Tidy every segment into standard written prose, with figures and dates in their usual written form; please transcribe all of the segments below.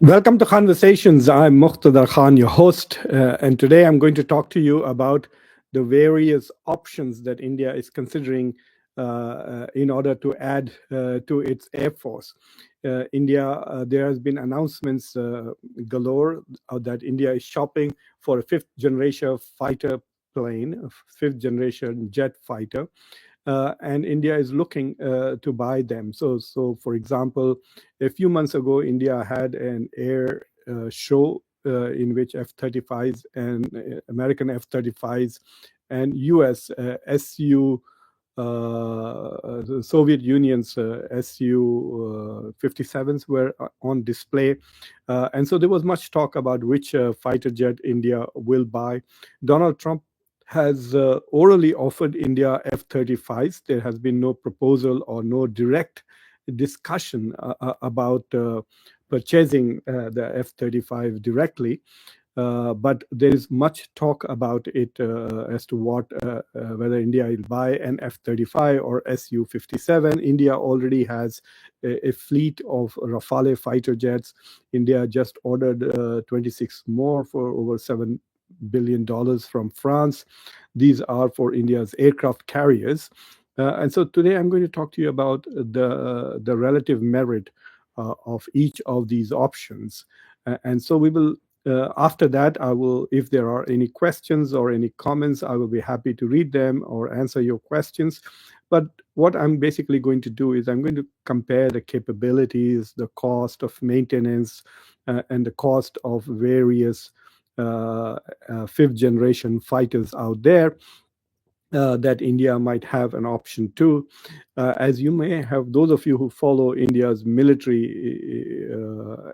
Welcome to Conversations. I'm Muqtada Khan, your host, and today I'm going to talk to you about the various options that India is considering in order to add to its air force. India, there has been announcements galore that India is shopping for a fifth generation fighter plane, a fifth generation jet fighter, and India is looking to buy them. So for example, a few months ago, India had an air show in which F-35s and American F-35s and U.S. SU. The Soviet Union's SU-57s were on display. And so there was much talk about which fighter jet India will buy. Donald Trump has orally offered India F-35s. There has been no proposal or no direct discussion about purchasing the F-35 directly. But there is much talk about it as to whether India will buy an F-35 or SU-57. India already has a fleet of Rafale fighter jets. India just ordered 26 more for over $7 billion from France. These are for India's aircraft carriers. And so today I'm going to talk to you about the relative merit of each of these options. And so we will after that, I will, if there are any questions or any comments, I will be happy to read them or answer your questions. But what I'm basically going to do is I'm going to compare the capabilities, the cost of maintenance, and the cost of various fifth generation fighters out there. That India might have an option too. As you may have, those of you who follow India's military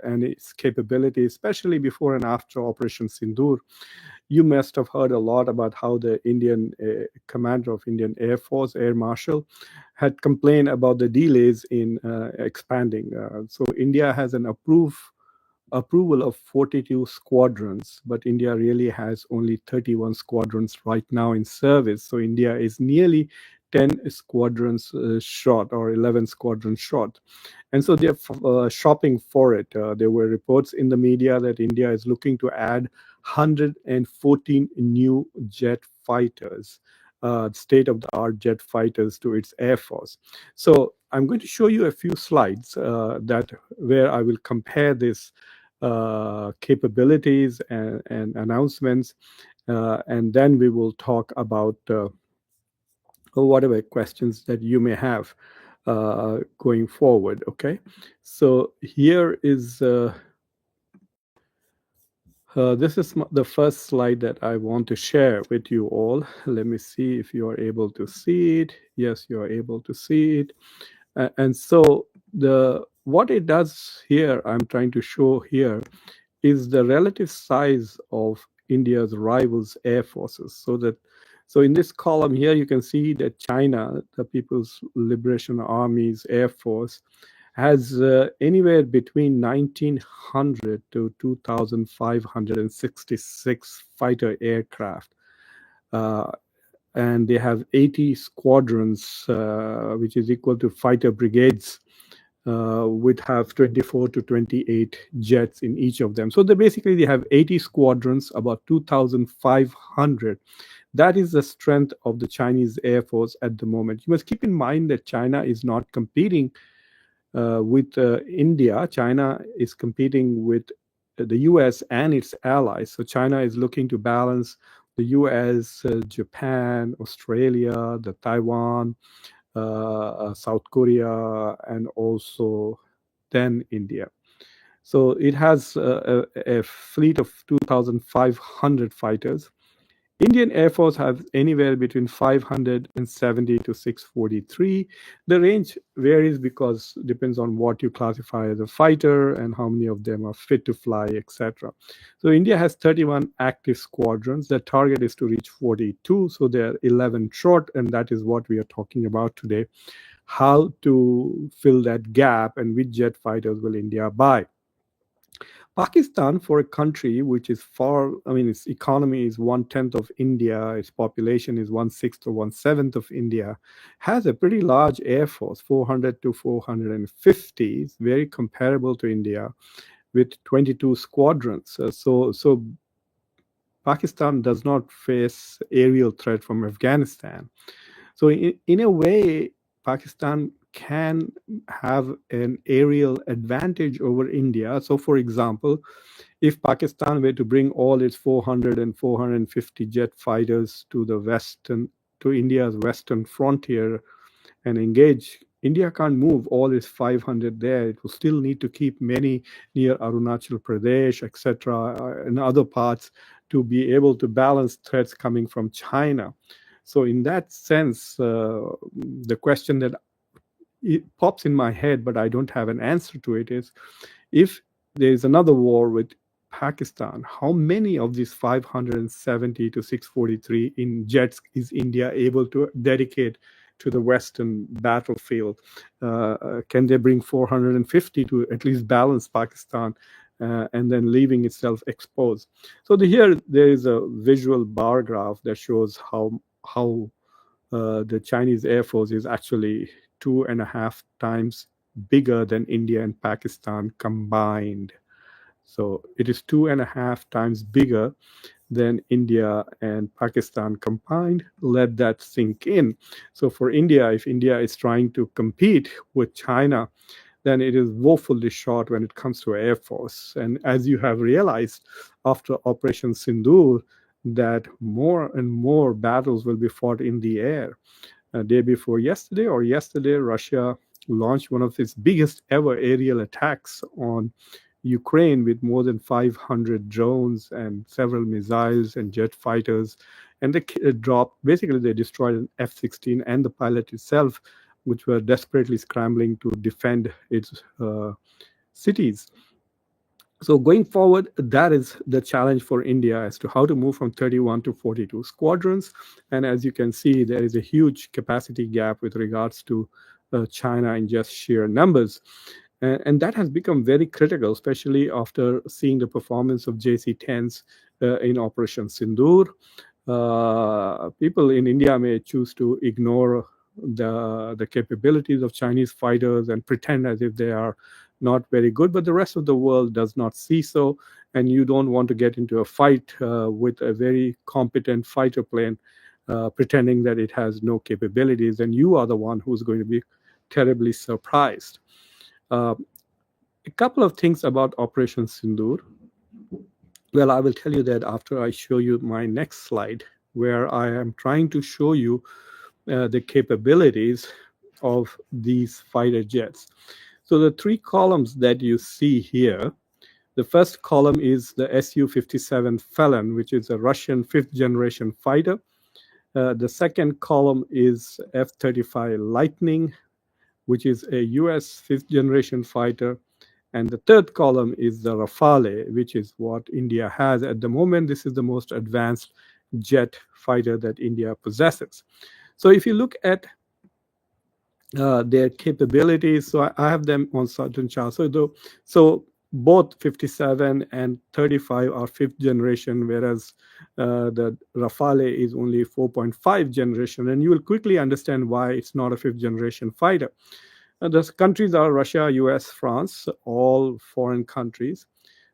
and its capability, especially before and after Operation Sindoor, you must have heard a lot about how the Indian commander of Indian Air Force, Air Marshal, had complained about the delays in expanding. So India has an approval of 42 squadrons, but India really has only 31 squadrons right now in service. So India is nearly 10 squadrons short, or 11 squadrons short. And so they're shopping for it. There were reports in the media that India is looking to add 114 new jet fighters, state-of-the-art jet fighters to its air force. So I'm going to show you a few slides where I will compare this capabilities and announcements, and then we will talk about whatever questions that you may have going forward. Okay, so here is this is the first slide that I want to share with you all. Let me see if you are able to see it. Yes, you are able to see it. And so what it does here, I'm trying to show here, is the relative size of India's rivals' air forces. So in this column here, you can see that China, the People's Liberation Army's air force, has anywhere between 1,900 to 2,566 fighter aircraft. And they have 80 squadrons, which is equal to fighter brigades, would have 24 to 28 jets in each of them. So they have 80 squadrons, about 2,500. That is the strength of the Chinese Air Force at the moment. You must keep in mind that China is not competing with India. China is competing with the US and its allies. So China is looking to balance the US, Japan, Australia, the Taiwan, South Korea, and also then India. So it has a fleet of 2,500 fighters. Indian Air Force has anywhere between 570 to 643. The range varies because it depends on what you classify as a fighter and how many of them are fit to fly, etc. So India has 31 active squadrons. The target is to reach 42, so they're 11 short, and that is what we are talking about today. How to fill that gap and which jet fighters will India buy? Pakistan, for a country which is its economy is 1/10 of India, its population is 1/6 or 1/7 of India, has a pretty large air force, 400 to 450, very comparable to India. with 22 squadrons. So Pakistan does not face aerial threat from Afghanistan. So in a way, Pakistan can have an aerial advantage over India. So for example, if Pakistan were to bring all its 400 and 450 jet fighters to the western, to India's western frontier and engage, India can't move all its 500 there. It will still need to keep many near Arunachal Pradesh, etc., and other parts to be able to balance threats coming from China. So, in that sense, the question that it pops in my head, but I don't have an answer to it, is if there is another war with Pakistan, how many of these 570 to 643 in jets is India able to dedicate to the Western battlefield? Can they bring 450 to at least balance Pakistan and then leaving itself exposed? So here there is a visual bar graph that shows how the Chinese Air Force is actually 2.5 times bigger than India and Pakistan combined. So it is 2.5 times bigger than India and Pakistan combined. Let that sink in. So for India, if India is trying to compete with China, then it is woefully short when it comes to Air Force. And as you have realized after Operation Sindoor, that more and more battles will be fought in the air. Day before yesterday or yesterday, Russia launched one of its biggest ever aerial attacks on Ukraine with more than 500 drones and several missiles and jet fighters. And they basically, they destroyed an F-16 and the pilot itself, which were desperately scrambling to defend its cities. So going forward, that is the challenge for India as to how to move from 31 to 42 squadrons. And as you can see, there is a huge capacity gap with regards to China in just sheer numbers. And that has become very critical, especially after seeing the performance of JC-10s in Operation Sindoor. People in India may choose to ignore the capabilities of Chinese fighters and pretend as if they are not very good, but the rest of the world does not see so. And you don't want to get into a fight with a very competent fighter plane, pretending that it has no capabilities, and you are the one who's going to be terribly surprised. A couple of things about Operation Sindoor. Well, I will tell you that after I show you my next slide, where I am trying to show you the capabilities of these fighter jets. So the three columns that you see here, the first column is the SU-57 Felon, which is a Russian fifth-generation fighter. The second column is F-35 Lightning, which is a US fifth-generation fighter. And the third column is the Rafale, which is what India has at the moment. This is the most advanced jet fighter that India possesses. So if you look at their capabilities, so I have them on certain charts. So both 57 and 35 are fifth generation, whereas the Rafale is only 4.5 generation. And you will quickly understand why it's not a fifth generation fighter. The countries are Russia, US, France, all foreign countries.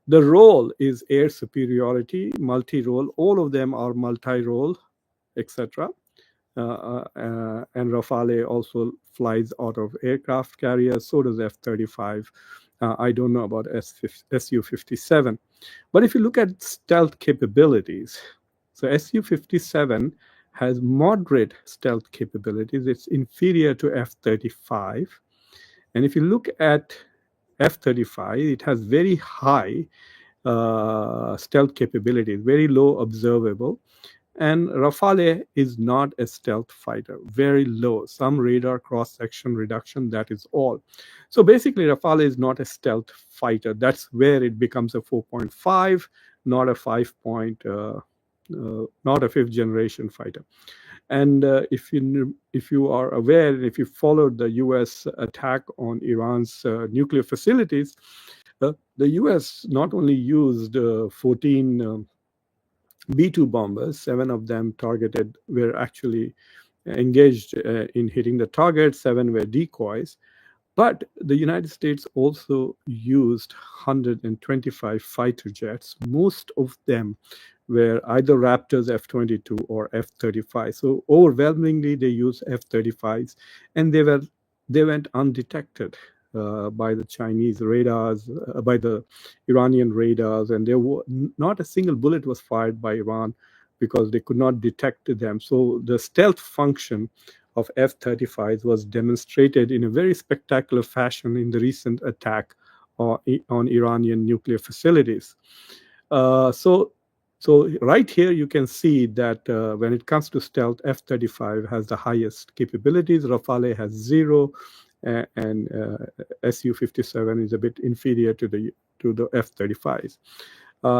The role is air superiority, multi-role. All of them are multi-role, etc. And Rafale also flies out of aircraft carriers. So does F-35. I don't know about SU-57. But if you look at stealth capabilities, so SU-57 has moderate stealth capabilities. It's inferior to F-35. And if you look at F-35, it has very high stealth capabilities, very low observable. And Rafale is not a stealth fighter, very low. Some radar cross-section reduction, that is all. So basically, Rafale is not a stealth fighter. That's where it becomes a 4.5, not a 5 point, not a fifth generation fighter. And if you are aware, and if you followed the U.S. attack on Iran's nuclear facilities, the U.S. not only used 14 B-2 bombers, 7 of them were actually engaged in hitting the target, 7 were decoys. But the United States also used 125 fighter jets. Most of them were either Raptors F-22 or F-35. So overwhelmingly, they used F-35s, and they went undetected by the Chinese radars, by the Iranian radars, and there were not a single bullet was fired by Iran because they could not detect them. So the stealth function of F-35s was demonstrated in a very spectacular fashion in the recent attack on Iranian nuclear facilities. Uh, so, so right here you can see that when it comes to stealth, F-35 has the highest capabilities. Rafale has zero, and Su-57 is a bit inferior to the F-35s.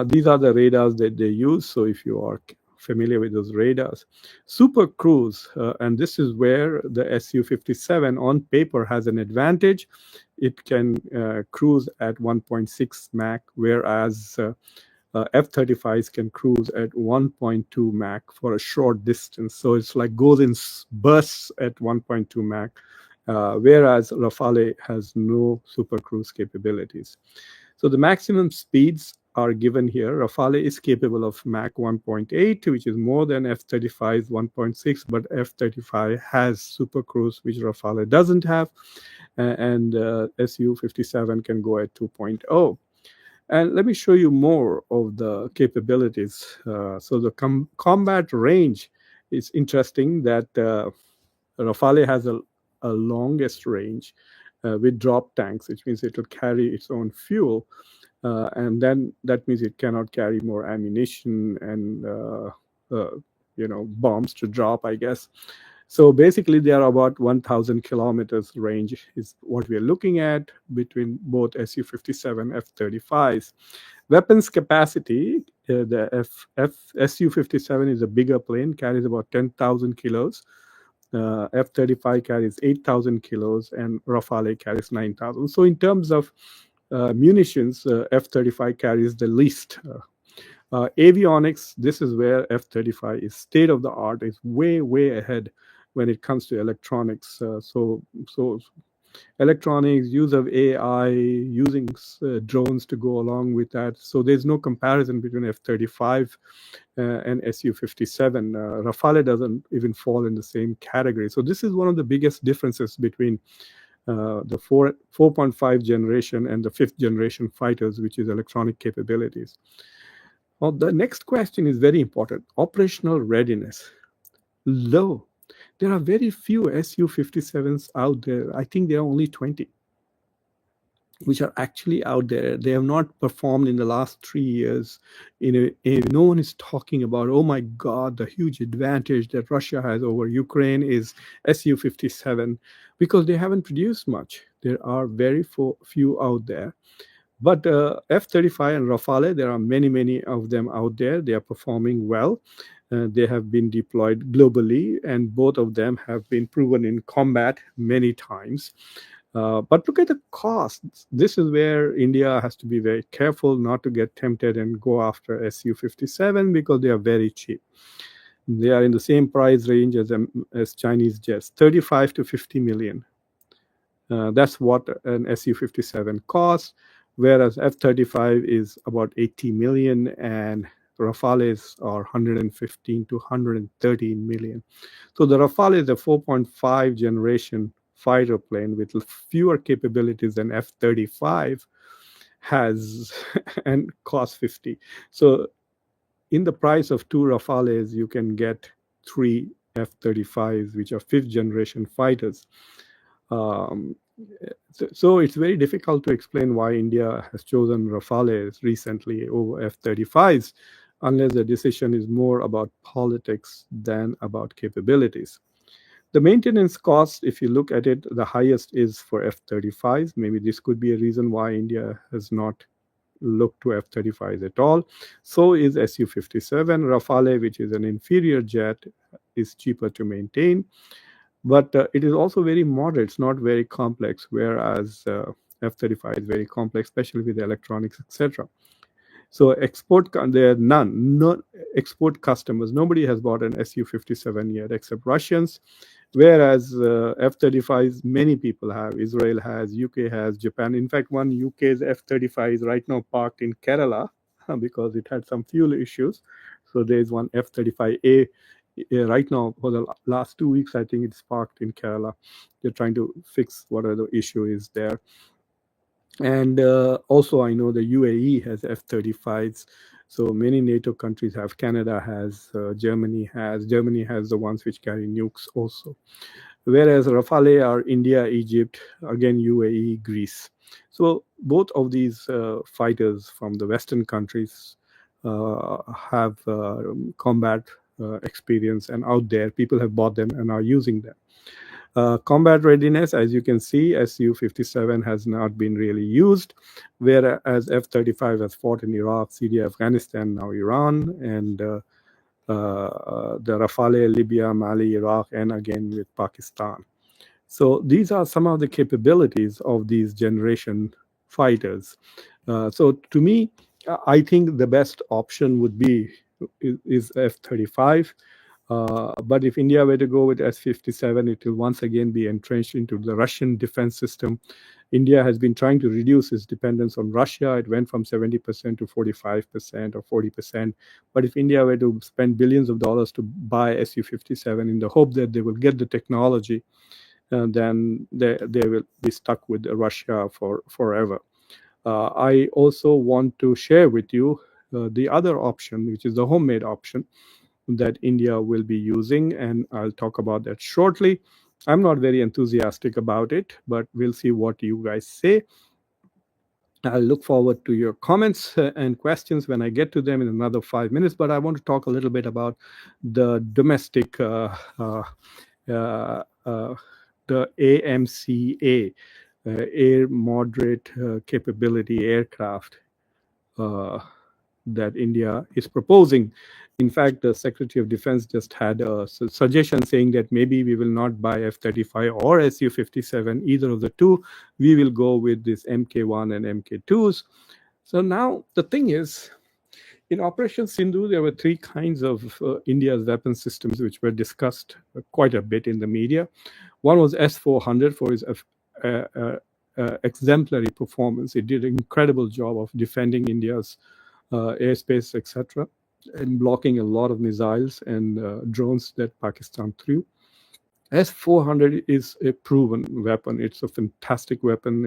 These are the radars that they use. So if you are familiar with those radars, super cruise, and this is where the Su-57 on paper has an advantage. It can cruise at 1.6 Mach, whereas F-35s can cruise at 1.2 Mach for a short distance. So it's like goes in bursts at 1.2 Mach, whereas Rafale has no super cruise capabilities. So the maximum speeds are given here. Rafale is capable of Mach 1.8, which is more than F-35's 1.6, but F-35 has super cruise, which Rafale doesn't have, and Su-57 can go at 2.0. And let me show you more of the capabilities. So the combat range is interesting that Rafale has a longest range with drop tanks, which means it will carry its own fuel. And then that means it cannot carry more ammunition and bombs to drop, I guess. So basically, they are about 1,000 kilometers range is what we are looking at between both Su-57 F-35s. Weapons capacity, the Su-57 is a bigger plane, carries about 10,000 kilos. F-35 carries 8,000 kilos, and Rafale carries 9,000. So in terms of munitions, F-35 carries the least. Avionics, this is where F-35 is state of the art. It's way, way ahead when it comes to electronics. So electronics, use of AI, using drones to go along with that. So there's no comparison between F-35 and Su-57. Rafale doesn't even fall in the same category. So this is one of the biggest differences between the 4.5 generation and the 5th generation fighters, which is electronic capabilities. Now, the next question is very important. Operational readiness. Low. There are very few Su-57s out there. I think there are only 20 which are actually out there. They have not performed in the last 3 years. No one is talking about, oh my God, the huge advantage that Russia has over Ukraine is Su-57, because they haven't produced much. There are very few out there. But F-35 and Rafale, there are many, many of them out there. They are performing well. They have been deployed globally, and both of them have been proven in combat many times. But look at the costs. This is where India has to be very careful not to get tempted and go after Su-57 because they are very cheap. They are in the same price range as Chinese jets, 35 to 50 million. That's what an Su-57 costs, whereas F-35 is about 80 million and Rafales are 115 to 113 million. So the Rafale is a 4.5 generation fighter plane with fewer capabilities than F-35 has and costs 50. So in the price of 2 Rafales, you can get 3 F-35s, which are 5th generation fighters. So it's very difficult to explain why India has chosen Rafales recently over F-35s, unless the decision is more about politics than about capabilities. The maintenance cost, if you look at it, the highest is for F-35s. Maybe this could be a reason why India has not looked to F-35s at all. So is Su-57. Rafale, which is an inferior jet, is cheaper to maintain. But it is also very moderate. It's not very complex, whereas F-35 is very complex, especially with electronics, etc. So there are no export customers. Nobody has bought an Su-57 yet except Russians. Whereas F-35s, many people have. Israel has, UK has, Japan. In fact, one UK's F-35 is right now parked in Kerala because it had some fuel issues. So there's one F-35A right now for the last 2 weeks. I think it's parked in Kerala. They're trying to fix whatever the issue is there. And also, I know the UAE has F-35s. So many NATO countries have. Canada has, Germany has. Germany has the ones which carry nukes also. Whereas Rafale are India, Egypt, again UAE, Greece. So both of these fighters from the Western countries have combat experience, and out there people have bought them and are using them. Combat readiness, as you can see, SU-57 has not been really used, whereas F-35 has fought in Iraq, Syria, Afghanistan, now Iran, and the Rafale, Libya, Mali, Iraq, and again with Pakistan. So these are some of the capabilities of these generation fighters. So to me, I think the best option would be is F-35. But if India were to go with S-57, it will once again be entrenched into the Russian defense system. India has been trying to reduce its dependence on Russia. It went from 70% to 45% or 40%. But if India were to spend billions of dollars to buy Su-57 in the hope that they will get the technology, then they will be stuck with Russia for forever. I also want to share with you the other option, which is the homemade option that India will be using, and I'll talk about that shortly. I'm not very enthusiastic about it, but we'll see what you guys say. I'll look forward to your comments and questions when I get to them in another 5 minutes, but I want to talk a little bit about the domestic, the AMCA, Air Moderate Capability Aircraft, that India is proposing. In fact, the Secretary of Defense just had a suggestion saying that maybe we will not buy F-35 or Su-57, either of the two. We will go with this Mk1 and Mk2s. So now the thing is, in Operation Sindhu, there were three kinds of India's weapon systems which were discussed quite a bit in the media. One was S-400 for its exemplary performance. It did an incredible job of defending India's airspace, etc., and blocking a lot of missiles and drones that Pakistan threw. S-400 is a proven weapon. It's a fantastic weapon.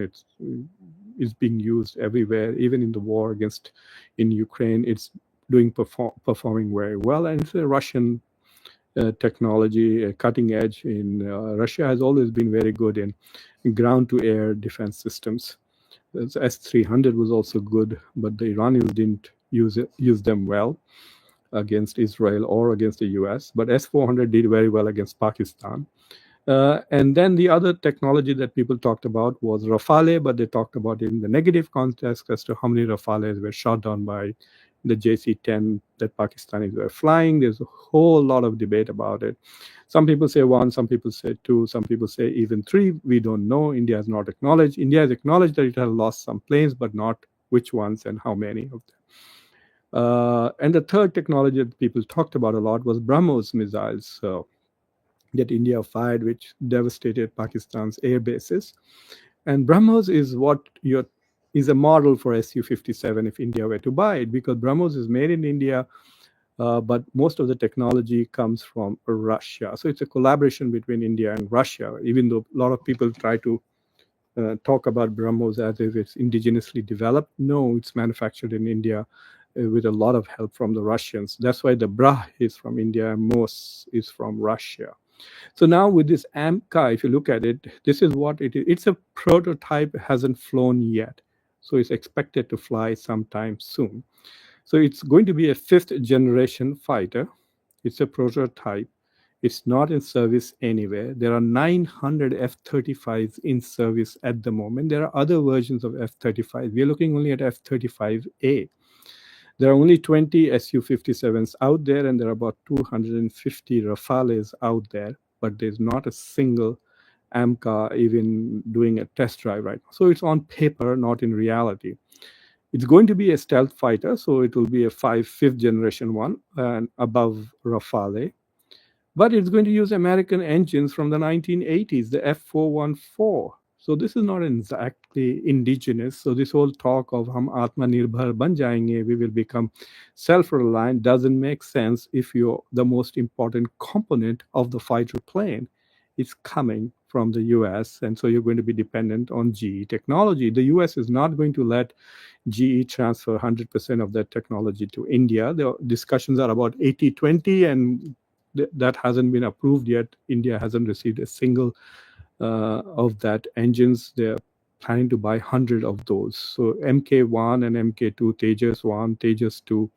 It's being used everywhere, even in the war in Ukraine. It's performing very well, and it's a Russian technology, a cutting edge. Russia has always been very good in ground-to-air defense systems. S-300 was also good, but the Iranians didn't use them well against Israel or against the US. But S-400 did very well against Pakistan. And then the other technology that people talked about was Rafale, but they talked about it in the negative context as to how many Rafales were shot down by the JC-10 that Pakistanis were flying. There's a whole lot of debate about it. Some people say one, some people say two, some people say even three. We don't know. India has not acknowledged. India has acknowledged that it has lost some planes, but not which ones and how many of them. And the third technology that people talked about a lot was BrahMos missiles that India fired, which devastated Pakistan's air bases. And BrahMos is a model for Su-57 if India were to buy it, because BrahMos is made in India, but most of the technology comes from Russia. So it's a collaboration between India and Russia, even though a lot of people try to talk about BrahMos as if it's indigenously developed. No, it's manufactured in India with a lot of help from the Russians. That's why the Brah is from India and Mos is from Russia. So now with this AMCA, if you look at it, this is what it is. It's a prototype, hasn't flown yet. So it's expected to fly sometime soon. So it's going to be a 5th generation fighter. It's a prototype. It's not in service anywhere. There are 900 F-35s in service at the moment. There are other versions of F-35. We're looking only at F-35A. There are only 20 Su-57s out there, and there are about 250 Rafales out there, but there's not a single AMCA even doing a test drive right now. So it's on paper, not in reality. It's going to be a stealth fighter, so it will be a 5th generation one and above Rafale. but it's going to use American engines from the 1980s, the F414. So this is not exactly indigenous. So this whole talk of hum atmanirbhar ban jayenge, we will become self-reliant, doesn't make sense if you're the most important component of the fighter plane is coming from the US. And so you're going to be dependent on GE technology. The US is not going to let GE transfer 100% of that technology to India. The discussions are about 80-20, and that hasn't been approved yet. India hasn't received a single of that engines. They're planning to buy 100 of those. So Mk1 and Mk2, Tejas 1, Tejas 2.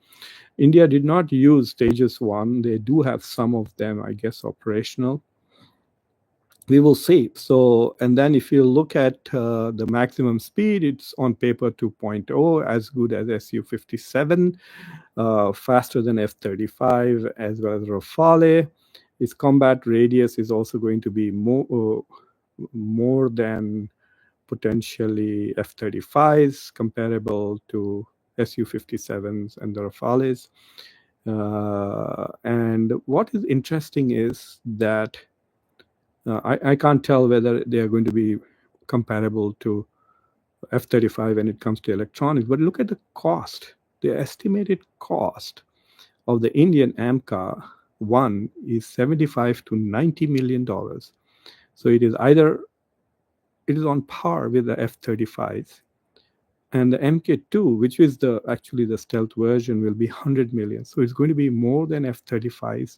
India did not use Tejas 1. They do have some of them, I guess, operational. We will see. So, and then if you look at the maximum speed, it's on paper 2.0, as good as SU-57, faster than F-35, as well as Rafale. Its combat radius is also going to be more than potentially F-35s, comparable to SU-57s and the Rafales. And what is interesting is that I can't tell whether they are going to be comparable to F-35 when it comes to electronics, but look at the cost. The estimated cost of the Indian AMCA 1 is $75 to $90 million. So it is on par with the F-35s. And the Mk2, which is actually the stealth version, will be 100 million. So it's going to be more than F-35s,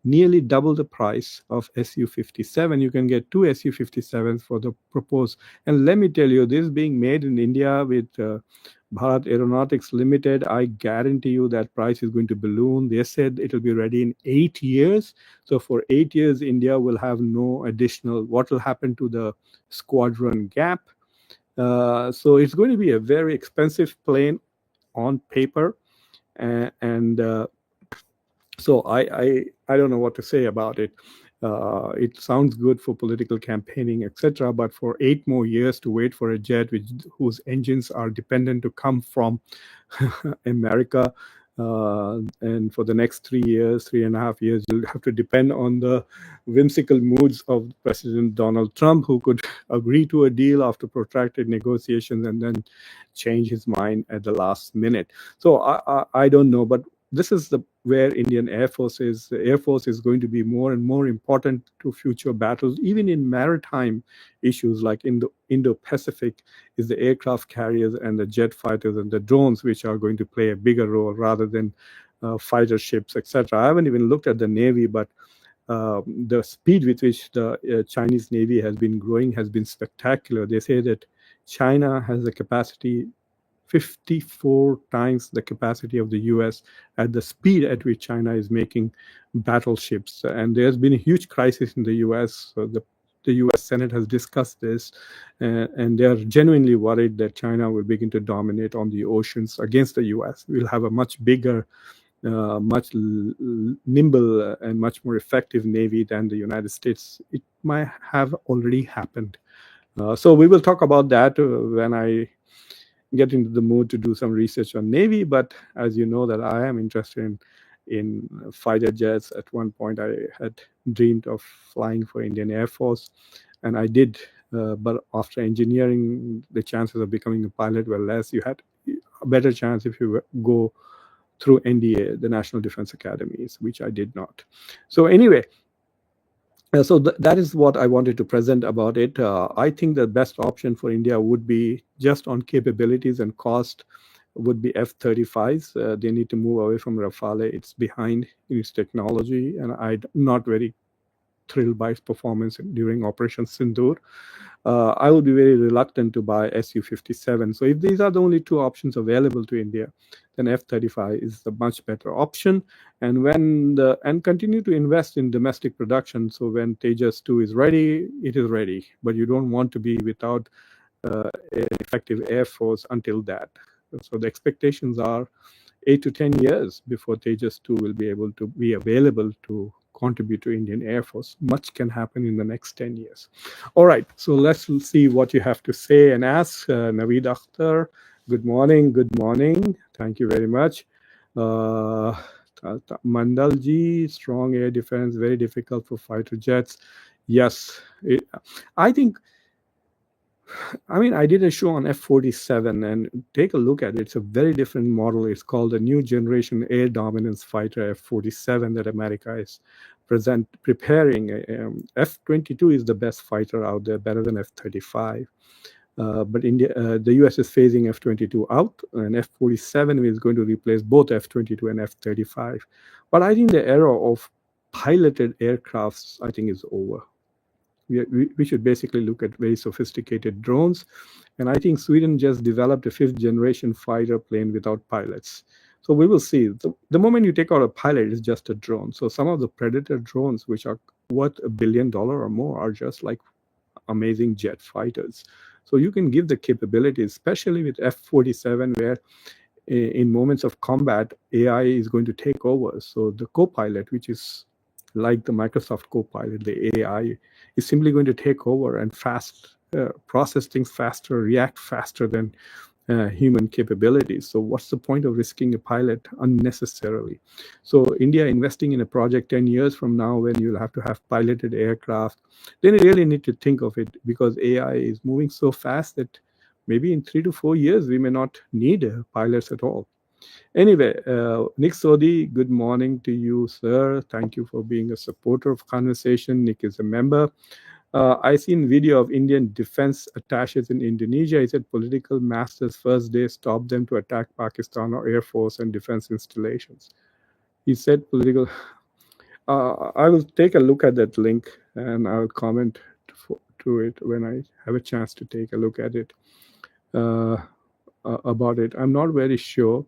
nearly double the price of SU-57. You can get two SU-57s for the proposed. And let me tell you, this being made in India with Bharat Aeronautics Limited, I guarantee you that price is going to balloon. They said it will be ready in 8 years. So for 8 years, India will have no additional. What will happen to the squadron gap? So it's going to be a very expensive plane on paper, and so I don't know what to say about it. It sounds good for political campaigning, etc. But for 8 more years to wait for a jet whose engines are dependent to come from America, and for the next 3 years, 3.5 years, you'll have to depend on the whimsical moods of President Donald Trump, who could agree to a deal after protracted negotiations and then change his mind at the last minute. So I don't know, but this is where Indian Air Force is. The Air Force is going to be more and more important to future battles, even in maritime issues like in the Indo-Pacific. Is the aircraft carriers and the jet fighters and the drones which are going to play a bigger role rather than fighter ships, etc. I haven't even looked at the Navy, but the speed with which the Chinese Navy has been growing has been spectacular. They say that China has the capacity 54 times the capacity of the US at the speed at which China is making battleships. And there's been a huge crisis in the US. So the US Senate has discussed this, and they're genuinely worried that China will begin to dominate on the oceans against the US. We'll have a much bigger, much nimble and much more effective Navy than the United States. It might have already happened. So we will talk about that when I get into the mood to do some research on Navy. But as you know, that I am interested in fighter jets. At one point, I had dreamed of flying for Indian Air Force, and I did. But after engineering, the chances of becoming a pilot were less. You had a better chance if you go through NDA, the National Defense Academies, which I did not. So anyway, so that is what I wanted to present about it. I think the best option for India would be, just on capabilities and cost, would be F-35s. They need to move away from Rafale. It's behind in its technology, and I'm not very thrilled by its performance during Operation Sindoor. I would be very reluctant to buy SU-57. So if these are the only two options available to India, then F-35 is the much better option. And continue to invest in domestic production. So when Tejas 2 is ready, it is ready. But you don't want to be without an effective Air Force until that. So the expectations are 8 to 10 years before Tejas 2 will be able to be available to contribute to Indian Air Force. Much can happen in the next 10 years. All right, so let's see what you have to say and ask. Naveed Akhtar, good morning. Thank you very much. Mandalji, strong air defense, very difficult for fighter jets. Yes, I think. I mean, I did a show on F-47, and take a look at it. It's a very different model. It's called the New Generation Air Dominance Fighter F-47 that America is preparing. F-22 is the best fighter out there, better than F-35. But the US is phasing F-22 out, and F-47 is going to replace both F-22 and F-35. But I think the era of piloted aircrafts, I think, is over. We should basically look at very sophisticated drones. And I think Sweden just developed a 5th-generation fighter plane without pilots. So we will see. The moment you take out a pilot, it's just a drone. So some of the Predator drones, which are worth $1 billion or more, are just like amazing jet fighters. So you can give the capabilities, especially with F-47, where in moments of combat, AI is going to take over. So the co-pilot, which is like the Microsoft Copilot, the AI, is simply going to take over and process things faster, react faster than human capabilities. So what's the point of risking a pilot unnecessarily? So India investing in a project 10 years from now, when you'll have to have piloted aircraft, then you really need to think of it, because AI is moving so fast that maybe in 3 to 4 years, we may not need pilots at all. Anyway, Nick Sodhi, good morning to you, sir. Thank you for being a supporter of conversation. Nick is a member. I seen video of Indian defense attaches in Indonesia. He said political masters first day stopped them to attack Pakistan or Air Force and defense installations. He said political. I will take a look at that link and I'll comment to it when I have a chance to take a look at it about it. I'm not very sure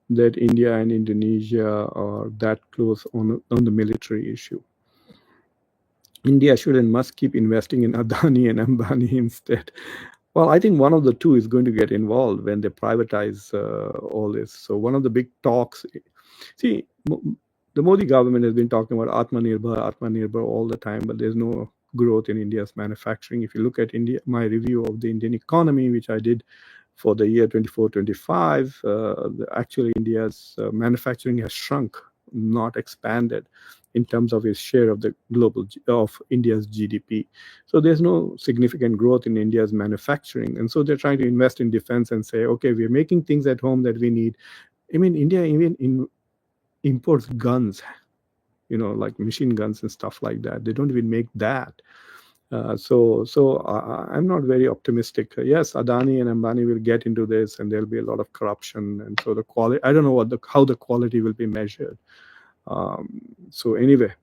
that India and Indonesia are that close on the military issue. India should and must keep investing in Adani and Ambani instead. Well, I think one of the two is going to get involved when they privatize all this. So one of the big talks, see, the Modi government has been talking about Atmanirbhar all the time, but there's no growth in India's manufacturing. If you look at my review of the Indian economy, which I did for the year 24-25, actually India's manufacturing has shrunk, not expanded in terms of its share of the of India's GDP. So there's no significant growth in India's manufacturing. And so they're trying to invest in defense and say, okay, we're making things at home that we need. I mean, India even imports guns, like machine guns and stuff like that. They don't even make that. So I'm not very optimistic. Yes, Adani and Ambani will get into this, and there'll be a lot of corruption, and so the quality. I don't know how the quality will be measured. So anyway,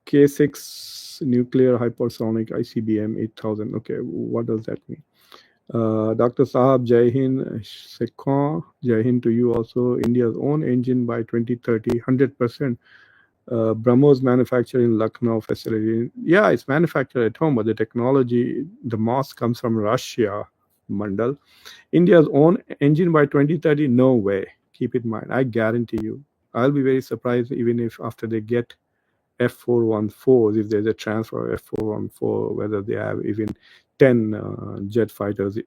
K6 nuclear hypersonic ICBM 8000. Okay, what does that mean? Dr. Sahab, Jai Hind, Sekon, Jai Hind to you also. India's own engine by 2030, 100%. BrahMos manufactured in Lucknow facility. Yeah, it's manufactured at home, but the technology, the MOS comes from Russia, Mandal. India's own engine by 2030, no way. Keep it in mind. I guarantee you. I'll be very surprised even if after they get F-414s, if there's a transfer of F-414, whether they have even 10 jet fighters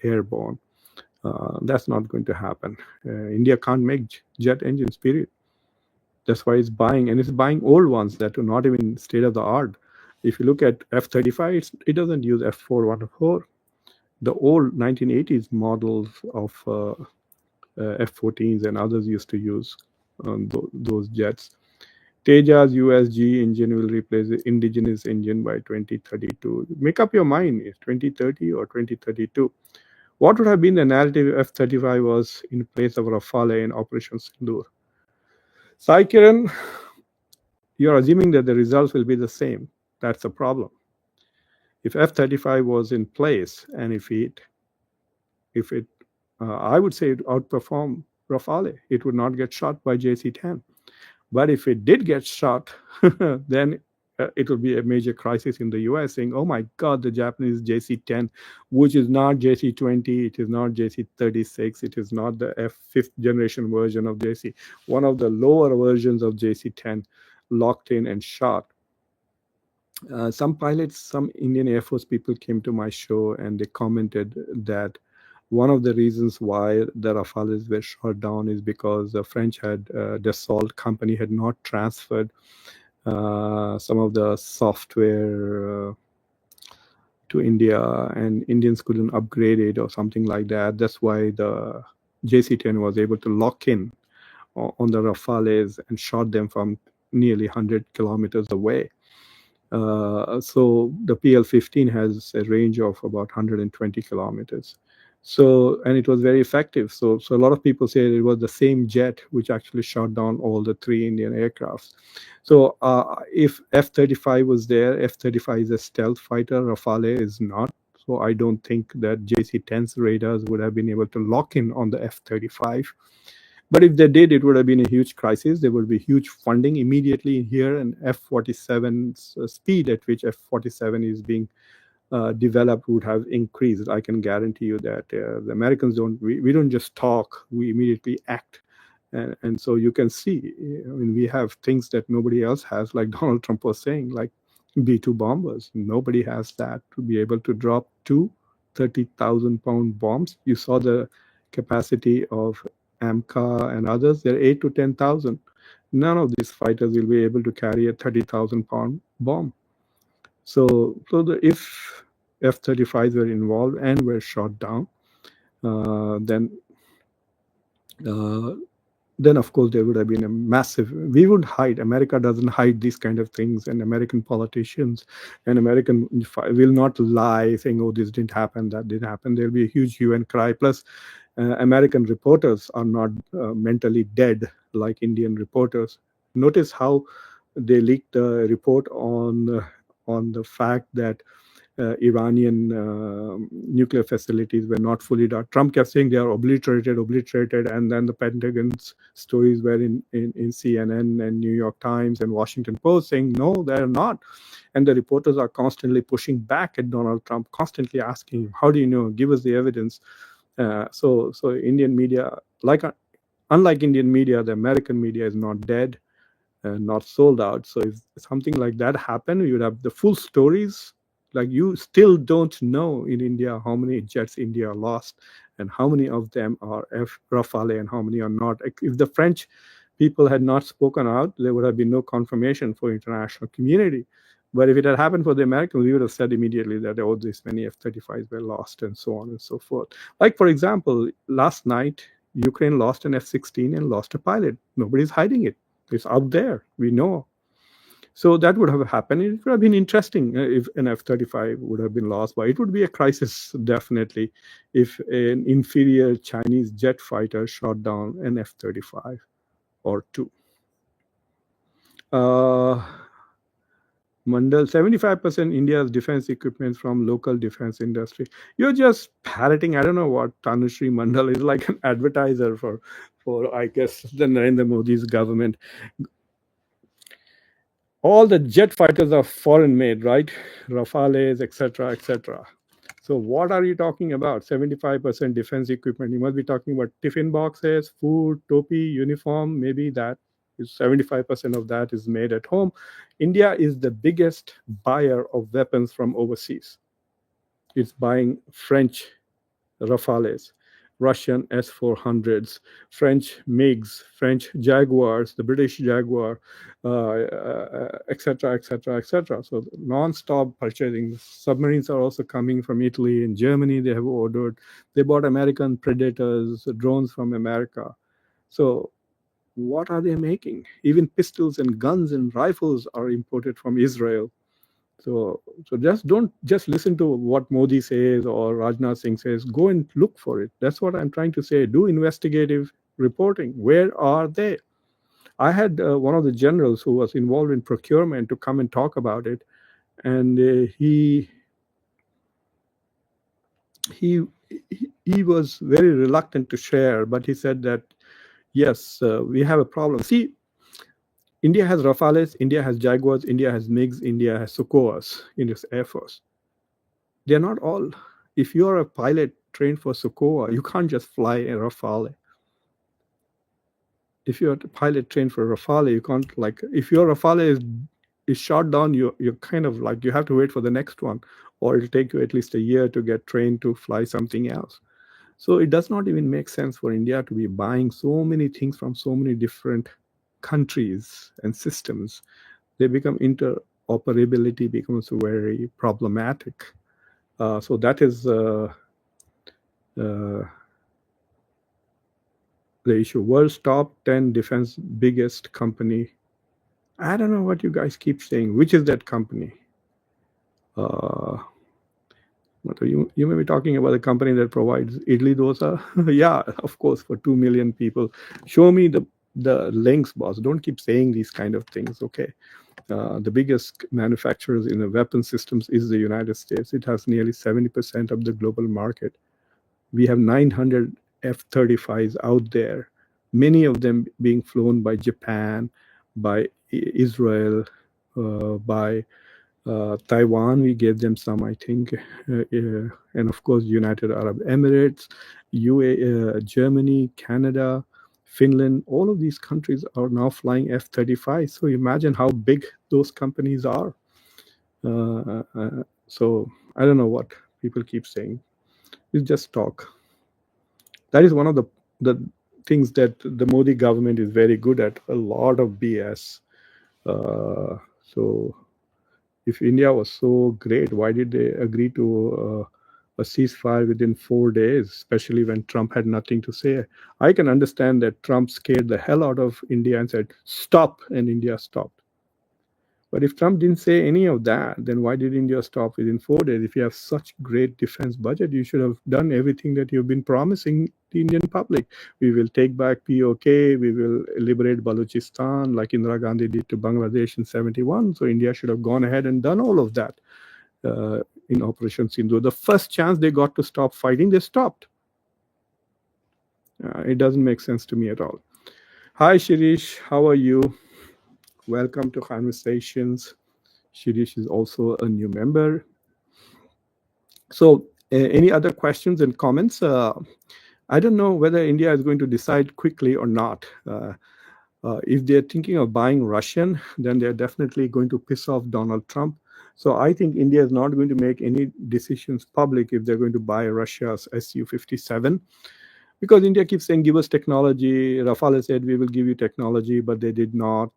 airborne. That's not going to happen. India can't make jet engines, period. That's why it's buying, and it's buying old ones that are not even state of the art. If you look at F-35, it doesn't use F-414. The old 1980s models of F-14s and others used to use those jets. Tejas USG engine will replace the indigenous engine by 2032. Make up your mind, is 2030 or 2032? What would have been the narrative if F-35 was in place of Rafale in Operation Sindoor? Sai Kiran, you're assuming that the results will be the same. That's the problem. If F-35 was in place, and if it, I would say it outperformed Rafale, it would not get shot by JC-10. But if it did get shot, then it will be a major crisis in the US, saying, oh my God, the Japanese JC-10, which is not JC-20, it is not JC-36, it is not the F-5th generation version of JC, one of the lower versions of JC-10, locked in and shot. Some pilots, some Indian Air Force people came to my show and they commented that One of the reasons why the Rafales were shot down is because the French had, Dassault company had not transferred some of the software to India, and Indians couldn't upgrade it or something like that. That's why the JC-10 was able to lock in on the Rafales and shot them from nearly 100 kilometers away. So the PL-15 has a range of about 120 kilometers. So, and it was very effective. So a lot of people say it was the same jet which actually shot down all the three Indian aircrafts. So if F-35 was there, F-35 is a stealth fighter, Rafale is not. So I don't think that JC-10's radars would have been able to lock in on the F-35. But if they did, it would have been a huge crisis. There would be huge funding immediately here, and F-47's speed at which F-47 is being developed would have increased. I can guarantee you that the Americans we don't just talk, we immediately act. And so you can see, I mean, we have things that nobody else has, like Donald Trump was saying, like B-2 bombers. Nobody has that, to be able to drop two 30,000-pound bombs. You saw the capacity of AMCA and others. They're 8 to 10,000. None of these fighters will be able to carry a 30,000-pound bomb. So if F-35s were involved and were shot down, then of course there would have been a massive. We would hide. America doesn't hide these kind of things, and American politicians and American will not lie saying, "Oh, this didn't happen, that didn't happen." There'll be a huge hue and cry. Plus, American reporters are not mentally dead like Indian reporters. Notice how they leaked a report on the fact that Iranian nuclear facilities were not fully done. Trump kept saying they are obliterated, and then the Pentagon's stories were in CNN and New York Times and Washington Post saying, no, they're not. And the reporters are constantly pushing back at Donald Trump, constantly asking him, how do you know? Give us the evidence. So Indian media, unlike Indian media, the American media is not dead and not sold out. So if something like that happened, you would have the full stories. Like, you still don't know in India how many jets India lost and how many of them are Rafale and how many are not. If the French people had not spoken out, there would have been no confirmation for international community. But if it had happened for the Americans, we would have said immediately that, oh, this many F-35s were lost and so on and so forth. Like, for example, last night, Ukraine lost an F-16 and lost a pilot. Nobody's hiding it. It's out there. We know. So that would have happened. It would have been interesting if an F-35 would have been lost, but it would be a crisis, definitely, if an inferior Chinese jet fighter shot down an F-35 or two. Mandal, 75% India's defense equipment from local defense industry. You're just parroting. I don't know what Tanushree Mandal is, like an advertiser for I guess, the Narendra Modi's government. All the jet fighters are foreign made, right? Rafales, etc., etc. So what are you talking about? 75% defense equipment. You must be talking about tiffin boxes, food, topi, uniform. Maybe that is 75% of that is made at home. India is the biggest buyer of weapons from overseas. It's buying French Rafales, Russian S-400s, French MiGs, French Jaguars, the British Jaguar, etc., etc., etc. So non-stop purchasing. Submarines are also coming from Italy and Germany. They have ordered. They bought American Predators, drones from America. So what are they making? Even pistols and guns and rifles are imported from Israel. So don't just listen to what Modi says or Rajnath Singh says. Go and look for it. That's what I'm trying to say. Do investigative reporting. Where are they? I had one of the generals who was involved in procurement to come and talk about it, and he was very reluctant to share, but he said that yes, we have a problem. See, India has Rafales, India has Jaguars, India has MiGs, India has Sukhois in its air force. They're not all. If you're a pilot trained for Sukhoi, you can't just fly a Rafale. If you're a pilot trained for Rafale, you can't, like, if your Rafale is shot down, you're kind of like, you have to wait for the next one, or it'll take you at least a year to get trained to fly something else. So it does not even make sense for India to be buying so many things from so many different countries and systems. They become interoperability becomes very problematic. So that is uh, the issue. World's top 10 defense biggest company. I don't know what you guys keep saying. Which is that company? Uh, you may be talking about a company that provides idli dosa. Yeah, of course, for 2 million people. Show me the links, boss. Don't keep saying these kind of things, okay? The biggest manufacturers in the weapon systems is the United States. It has nearly 70% of the global market. We have 900 F-35s out there, many of them being flown by Japan, by Israel, by Taiwan. We gave them some, I think, and of course, United Arab Emirates, Germany, Canada, Finland. All of these countries are now flying F-35. So imagine how big those companies are. So I don't know what people keep saying. It's just talk. That is one of the things that the Modi government is very good at. A lot of BS. So if India was so great, why did they agree to a ceasefire within 4 days, especially when Trump had nothing to say? I can understand that Trump scared the hell out of India and said, stop, and India stopped. But if Trump didn't say any of that, then why did India stop within 4 days? If you have such great defense budget, you should have done everything that you've been promising the Indian public. We will take back POK, we will liberate Balochistan, like Indira Gandhi did to Bangladesh in 71. So India should have gone ahead and done all of that in Operation Sindhu. The first chance they got to stop fighting, they stopped. It doesn't make sense to me at all. Hi, Shirish. How are you? Welcome to Conversations. Shirish is also a new member. So, any other questions and comments? I don't know whether India is going to decide quickly or not. If they're thinking of buying Russian, then they're definitely going to piss off Donald Trump. So I think India is not going to make any decisions public if they're going to buy Russia's SU-57. Because India keeps saying, give us technology. Rafale said, we will give you technology, but they did not.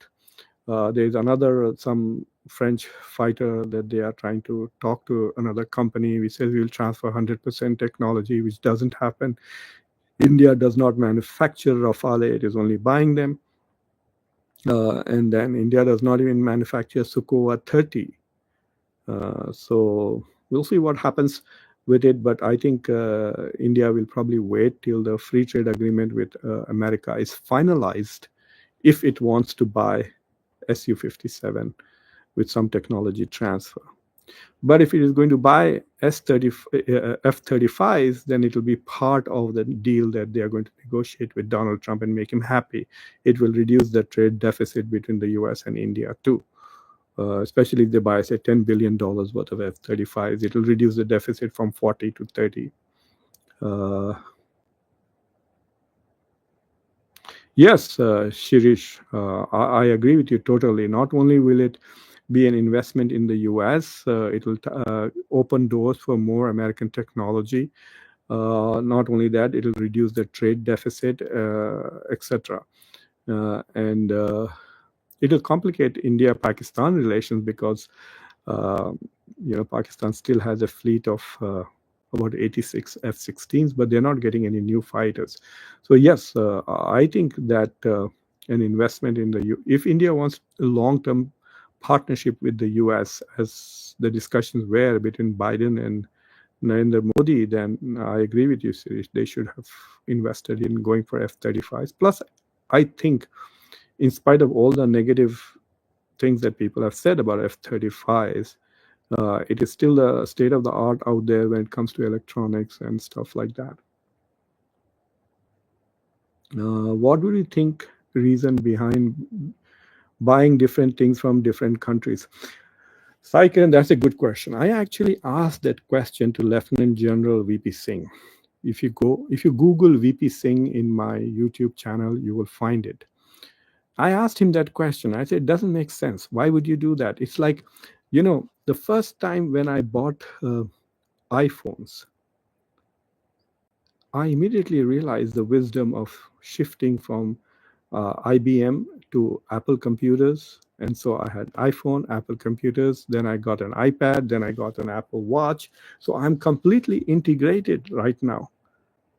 There's some French fighter that they are trying to talk to another company which says we will transfer 100% technology, which doesn't happen. India does not manufacture Rafale, it is only buying them. And then India does not even manufacture Sukhoi 30. So we'll see what happens with it. But I think India will probably wait till the free trade agreement with America is finalized if it wants to buy SU-57 with some technology transfer. But if it is going to buy F-35s, then it will be part of the deal that they are going to negotiate with Donald Trump and make him happy. It will reduce the trade deficit between the US and India too. Especially if they buy, say, $10 billion worth of F-35s, it will reduce the deficit from 40 to 30. Yes, Shirish, I agree with you totally. Not only will it be an investment in the US, it will open doors for more American technology. Not only that, it will reduce the trade deficit, etc. And it will complicate India-Pakistan relations because Pakistan still has a fleet of about 86 F-16s, but they're not getting any new fighters. So yes, I think that an investment in if India wants a long-term partnership with the US, as the discussions were between Biden and Narendra Modi, then I agree with you, Sirish. They should have invested in going for F-35s. Plus, I think, in spite of all the negative things that people have said about F-35s, it is still the state of the art out there when it comes to electronics and stuff like that. What do you think reason behind buying different things from different countries? Saikiran, that's a good question. I actually asked that question to Lieutenant General VP Singh. If you Google VP Singh in my YouTube channel, you will find it. I asked him that question. I said, it doesn't make sense. Why would you do that? It's like, the first time when I bought iPhones, I immediately realized the wisdom of shifting from IBM to Apple computers. And so I had iPhone, Apple computers, then I got an iPad, then I got an Apple Watch. So I'm completely integrated right now.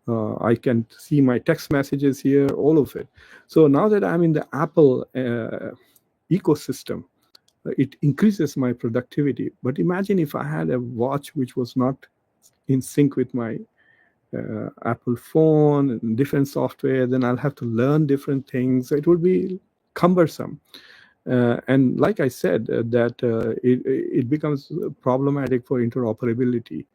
I can see my text messages here, all of it. So now that I'm in the Apple ecosystem, it increases my productivity. But imagine if I had a watch which was not in sync with my Apple phone and different software, then I'll have to learn different things. It would be cumbersome. And like I said, it becomes problematic for interoperability.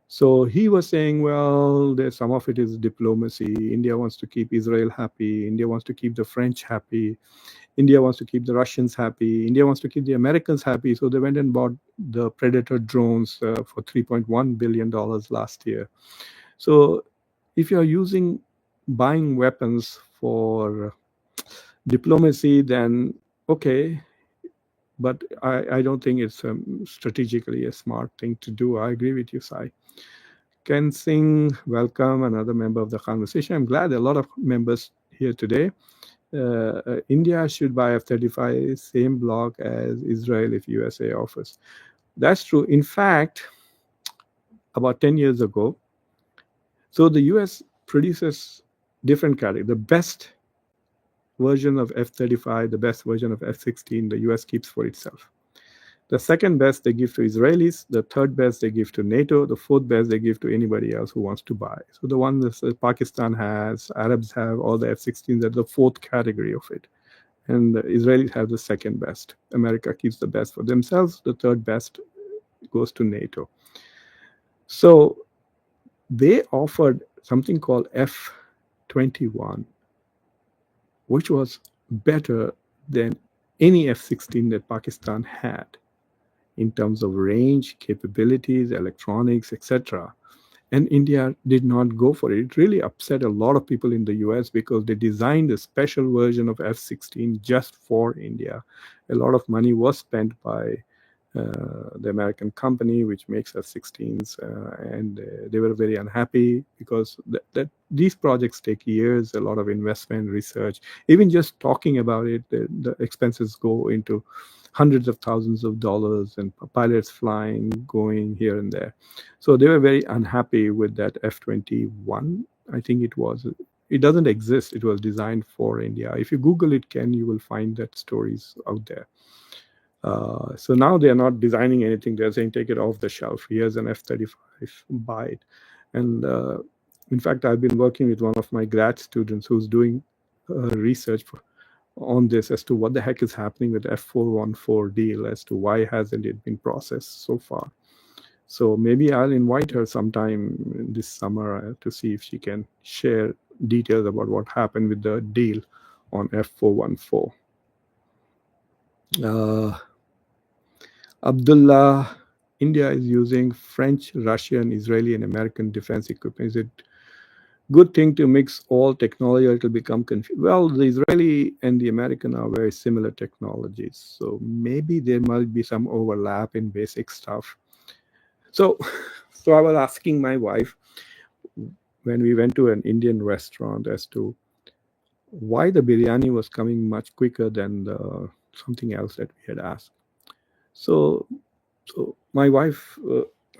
So he was saying, well, there's some of it is diplomacy. India wants to keep Israel happy. India wants to keep the French happy. India wants to keep the Russians happy. India wants to keep the Americans happy. So they went and bought the Predator drones for $3.1 billion last year. So if you're buying weapons for diplomacy, then okay, but I don't think it's strategically a smart thing to do. I agree with you, Sai. Ken Singh, welcome, another member of the conversation. I'm glad there are a lot of members here today. India should buy F-35, same block as Israel if USA offers. That's true. In fact, about 10 years ago, so the US produces different categories. The best version of F-35, the best version of F-16, the US keeps for itself. The second best they give to Israelis, the third best they give to NATO, the fourth best they give to anybody else who wants to buy. So the one that Pakistan has, Arabs have, all the F-16s are the fourth category of it. And the Israelis have the second best. America keeps the best for themselves. The third best goes to NATO. So they offered something called F-21, which was better than any F-16 that Pakistan had in terms of range, capabilities, electronics, etc. And India did not go for it. It really upset a lot of people in the US because they designed a special version of F-16 just for India. A lot of money was spent by the American company which makes F-16s, and they were very unhappy because these projects take years, a lot of investment, research. Even just talking about it, the expenses go into hundreds of thousands of dollars, and pilots flying, going here and there. So they were very unhappy with that F-21. I think it was. It doesn't exist. It was designed for India. If you Google it, Ken, you will find that stories out there. So now they are not designing anything. They're saying, take it off the shelf. Here's an F-35, buy it. And in fact, I've been working with one of my grad students who's doing research on this as to what the heck is happening with F-414 deal, as to why hasn't it been processed so far. So maybe I'll invite her sometime this summer to see if she can share details about what happened with the deal on F-414. Abdullah, India is using French, Russian, Israeli, and American defense equipment. Is it good thing to mix all technology, or it will become confused? Well, the Israeli and the American are very similar technologies, so maybe there might be some overlap in basic stuff. So I was asking my wife when we went to an Indian restaurant as to why the biryani was coming much quicker than something else that we had asked. So my wife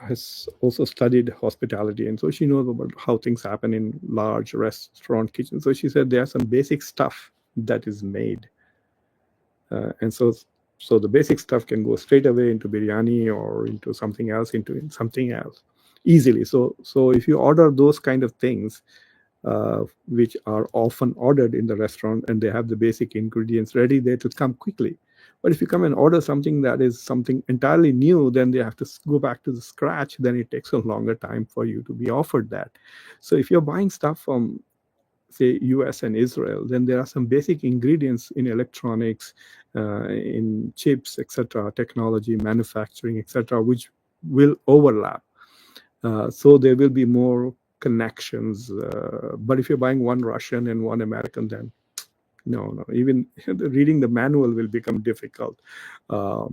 has also studied hospitality, and so she knows about how things happen in large restaurant kitchens. So she said there are some basic stuff that is made, and so the basic stuff can go straight away into biryani or into something else, easily. So if you order those kind of things, which are often ordered in the restaurant, and they have the basic ingredients ready, they will come quickly. But if you come and order something that is something entirely new, then they have to go back to the scratch. Then it takes a longer time for you to be offered that. So if you're buying stuff from, say, US and Israel, then there are some basic ingredients in electronics, in chips, etc., technology, manufacturing, etc., which will overlap. So there will be more connections. But if you're buying one Russian and one American, then no, even reading the manual will become difficult. I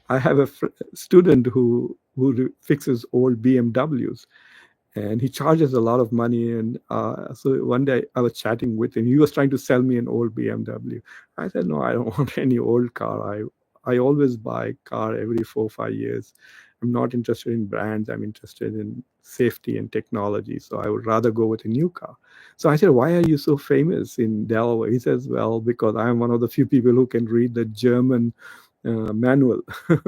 have a student who fixes old BMWs, and he charges a lot of money. And so one day I was chatting with him. He was trying to sell me an old BMW. I said, no, I don't want any old car. I always buy car every 4 or 5 years. I'm not interested in brands. I'm interested in safety and technology. So I would rather go with a new car. So I said, why are you so famous in Delaware? He says, well, because I'm one of the few people who can read the German manual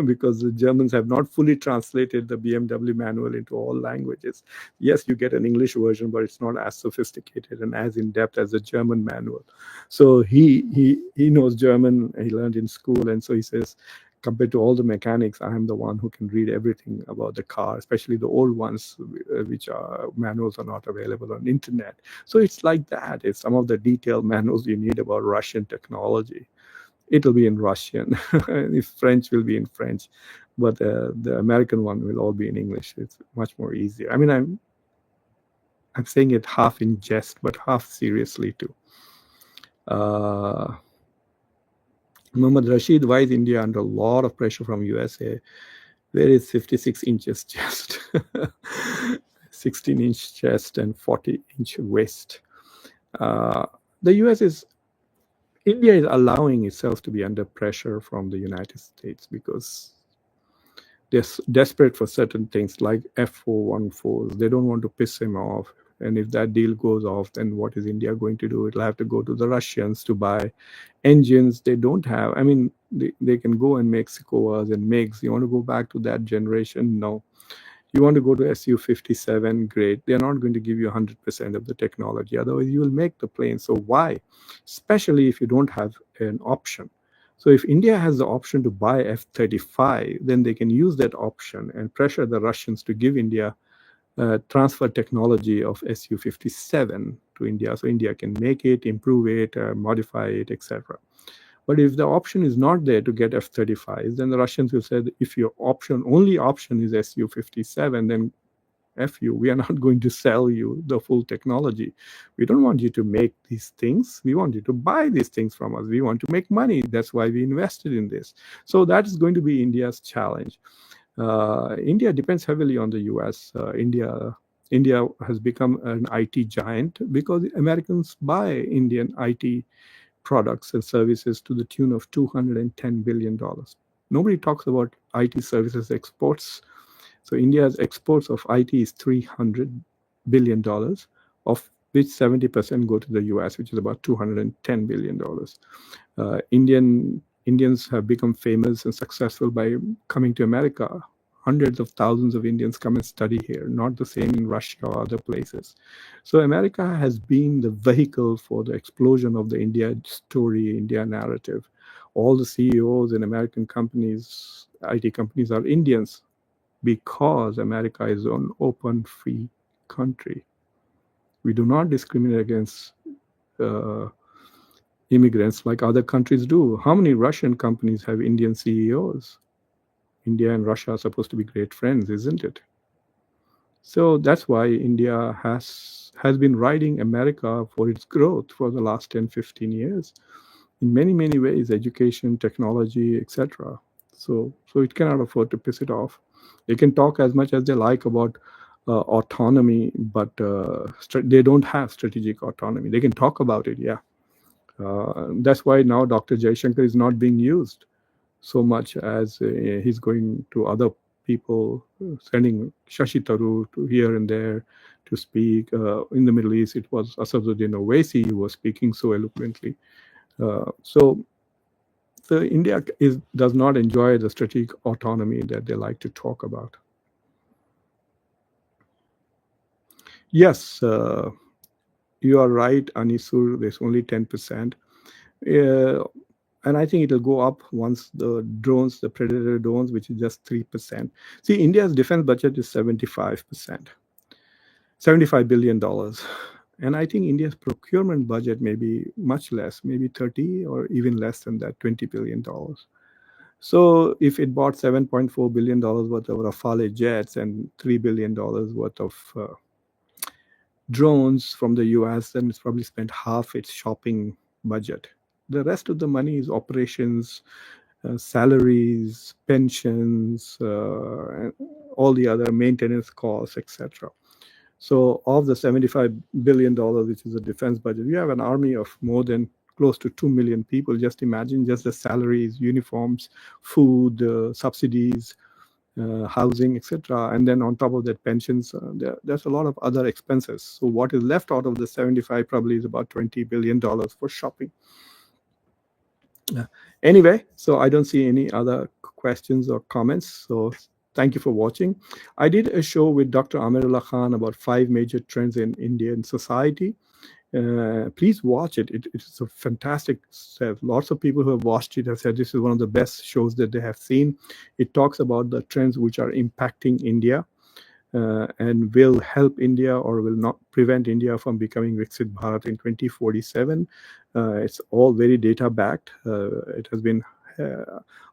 because the Germans have not fully translated the BMW manual into all languages. Yes, you get an English version, but it's not as sophisticated and as in depth as the German manual. So he knows German. He learned in school, and so he says, compared to all the mechanics, I am the one who can read everything about the car, especially the old ones, which are manuals are not available on internet. So it's like that. It's some of the detailed manuals you need about Russian technology. It'll be in Russian. If French will be in French, but the American one will all be in English. It's much more easier. I mean, I'm saying it half in jest, but half seriously too. Muhammad Rashid, why is India under a lot of pressure from USA? Where is 56 inches chest, 16-inch chest, and 40-inch waist? The US is India is allowing itself to be under pressure from the United States because they're desperate for certain things like F-414s. They don't want to piss him off. And if that deal goes off, then what is India going to do? It'll have to go to the Russians to buy engines they don't have. I mean, they can go and make Sukhoi and MiGs. You want to go back to that generation? No. You want to go to SU-57, great. They're not going to give you 100% of the technology. Otherwise, you will make the plane. So why? Especially if you don't have an option. So if India has the option to buy F-35, then they can use that option and pressure the Russians to give India transfer technology of SU-57 to India. So India can make it, improve it, modify it, etc. But if the option is not there to get F-35s, then the Russians will say, if your only option is Su-57, then F you, we are not going to sell you the full technology. We don't want you to make these things. We want you to buy these things from us. We want to make money. That's why we invested in this. So that is going to be India's challenge. India depends heavily on the US. India has become an IT giant because Americans buy Indian IT products and services to the tune of $210 billion. Nobody talks about IT services exports. So India's exports of IT is $300 billion, of which 70% go to the US, which is about $210 billion. Indians have become famous and successful by coming to America. Hundreds of thousands of Indians come and study here, not the same in Russia or other places. So America has been the vehicle for the explosion of the India story, India narrative. All the CEOs in American companies, IT companies, are Indians because America is an open, free country. We do not discriminate against immigrants like other countries do. How many Russian companies have Indian CEOs? India and Russia are supposed to be great friends, isn't it? So that's why India has been riding America for its growth for the last 10, 15 years in many, many ways, education, technology, etc. So it cannot afford to piss it off. They can talk as much as they like about autonomy, but they don't have strategic autonomy. They can talk about it, yeah. That's why now Dr. Jaishankar is not being used so much as he's going to other people, sending Shashi Tharoor to here and there to speak. In the Middle East, it was Asaduddin Owaisi who was speaking so eloquently. So India does not enjoy the strategic autonomy that they like to talk about. Yes, you are right, Anisur. There's only 10%. And I think it'll go up once the drones, the Predator drones, which is just 3%. See, India's defense budget is 75%, $75 billion. And I think India's procurement budget may be much less, maybe 30 or even less than that, $20 billion. So if it bought $7.4 billion worth of Rafale jets and $3 billion worth of drones from the US, then it's probably spent half its shopping budget. The rest of the money is operations, salaries, pensions, and all the other maintenance costs, etc. So of the $75 billion, which is the defense budget, we have an army of more than close to 2 million people. Just imagine just the salaries, uniforms, food, subsidies, housing, etc. And then on top of that, pensions. There's a lot of other expenses. So what is left out of the 75 probably is about $20 billion for shopping. Anyway, so I don't see any other questions or comments. So thank you for watching. I did a show with Dr. Amirullah Khan about 5 major trends in Indian society. Please watch it. It's a fantastic set. Lots of people who have watched it have said this is one of the best shows that they have seen. It talks about the trends which are impacting India and will help India or will not prevent India from becoming Viksit Bharat in 2047. It's all very data backed. It has been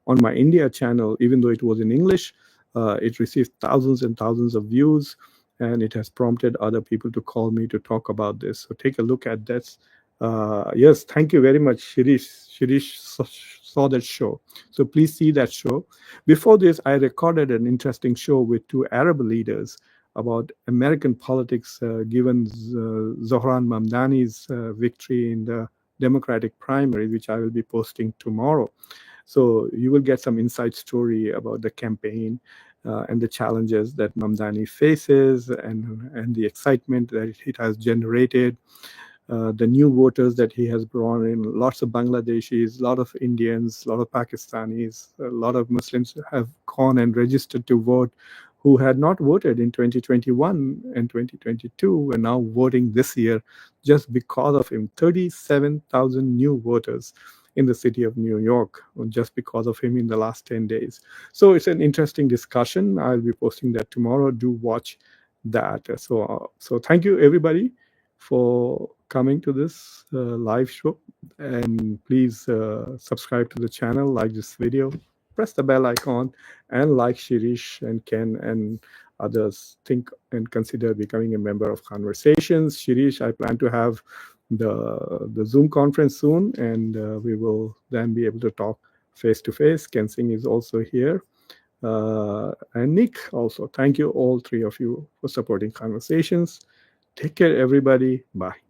on my India channel, even though it was in English. It received thousands and thousands of views, and it has prompted other people to call me to talk about this. So take a look at this. Yes, thank you very much, Shirish. Shirish saw that show. So please see that show. Before this, I recorded an interesting show with 2 Arab leaders about American politics, given Zohran Mamdani's victory in the Democratic primary, which I will be posting tomorrow. So you will get some inside story about the campaign and the challenges that Mamdani faces and the excitement that it has generated. The new voters that he has brought in, lots of Bangladeshis, a lot of Indians, a lot of Pakistanis, a lot of Muslims have gone and registered to vote who had not voted in 2021 and 2022 and now voting this year just because of him. 37,000 new voters in the city of New York just because of him in the last 10 days. So it's an interesting discussion. I'll be posting that tomorrow. Do watch that. So thank you, everybody, for coming to this live show, and please subscribe to the channel, like this video, press the bell icon, and like Shirish and Ken and others think and consider becoming a member of Conversations. Shirish, I plan to have the Zoom conference soon, and we will then be able to talk face to face. Ken Singh is also here. And Nick also. Thank you, all 3 of you, for supporting Conversations. Take care, everybody. Bye.